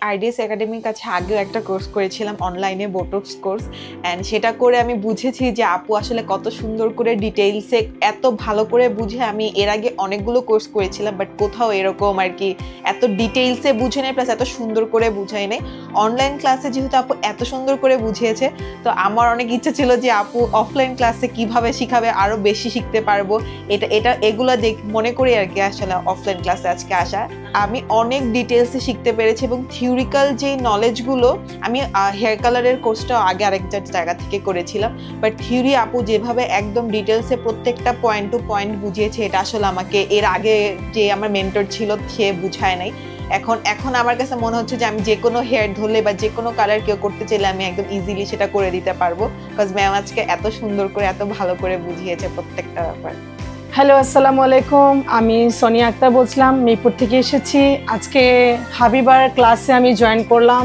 IDs একাডেমির কাছে আগেও একটা কোর্স করেছিলাম অনলাইনে বোটক্স কোর্স অ্যান্ড সেটা করে আমি বুঝেছি যে আপু আসলে কত সুন্দর করে ডিটেইলসে এত ভালো করে বুঝে আমি এর আগে অনেকগুলো কোর্স করেছিলাম বাট কোথাও এরকম আর কি এত ডিটেইলসে বুঝে নেই প্লাস এত সুন্দর করে বুঝাই নেই অনলাইন ক্লাসে যেহেতু আপু এত সুন্দর করে বুঝিয়েছে তো আমার অনেক ইচ্ছা ছিল যে আপু অফলাইন ক্লাসে কিভাবে শিখাবে আরও বেশি শিখতে পারবো এগুলো মনে করি আর কি আসলে অফলাইন ক্লাসে আজকে আসা আমি অনেক ডিটেইলসে শিখতে পেরেছি এবং থিওরিক্যাল যে নলেজগুলো আমি হেয়ার কালারের কোর্সটাও আগে আরেকটা জায়গা থেকে করেছিলাম বাট থিওরি আপু যেভাবে একদম ডিটেলসে প্রত্যেকটা পয়েন্ট টু পয়েন্ট বুঝিয়েছে এটা আসলে আমাকে এর আগে যে আমার মেন্টর ছিল সে বুঝায় নাই এখন আমার কাছে মনে হচ্ছে যে আমি যে কোনো হেয়ার ধরলে বা যে কোনো কালার কেউ করতে চাইলে আমি একদম ইজিলি সেটা করে দিতে পারবো বিকজ ম্যাম আজকে এত সুন্দর করে এত ভালো করে বুঝিয়েছে প্রত্যেকটা ব্যাপার। হ্যালো, আসসালামু আলাইকুম। আমি সোনিয়া আক্তার বলছিলাম, মিরপুর থেকে এসেছি। আজকে হাবিবার ক্লাসে আমি জয়েন করলাম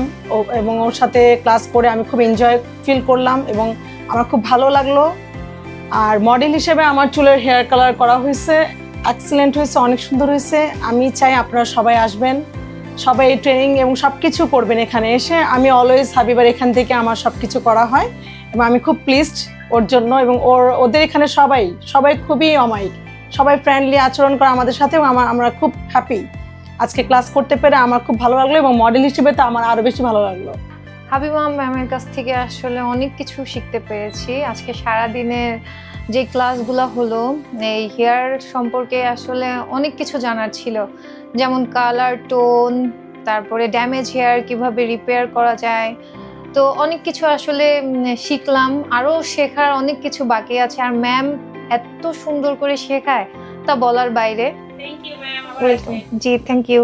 এবং ওর সাথে ক্লাস করে আমি খুব এনজয় ফিল করলাম এবং আমার খুব ভালো লাগলো। আর মডেল হিসেবে আমার চুলের হেয়ার কালার করা হয়েছে, এক্সিলেন্ট হয়েছে, অনেক সুন্দর হয়েছে। আমি চাই আপনারা সবাই আসবেন, সবাই ট্রেনিং এবং সব কিছু করবেন এখানে এসে। আমি অলওয়েজ হাবিবার এখান থেকে আমার সব কিছু করা হয় এবং আমি খুব প্লিজড ওর জন্য এবং ওদের এখানে সবাই খুবই অমায়িক, সবাই ফ্রেন্ডলি আচরণ করে আমাদের সাথে এবং আমরা খুব হ্যাপি। আজকে ক্লাস করতে পেরে আমার খুব ভালো লাগলো এবং মডেল হিসেবে তো আমার আরও বেশি ভালো লাগলো। হাবিবা ম্যামের কাছ থেকে আসলে অনেক কিছু শিখতে পেরেছি। আজকে সারাদিনের যে ক্লাসগুলো হলো এই হেয়ার সম্পর্কে আসলে অনেক কিছু জানার ছিল, যেমন কালার টোন, তারপরে ড্যামেজ হেয়ার কিভাবে রিপেয়ার করা যায়। তো অনেক কিছু আসলে শিখলাম, আরও শেখার অনেক কিছু বাকি আছে। আর ম্যাম এত সুন্দর করে শেখায় তা বলার বাইরে। Thank you ma'am. জি, থ্যাংক ইউ।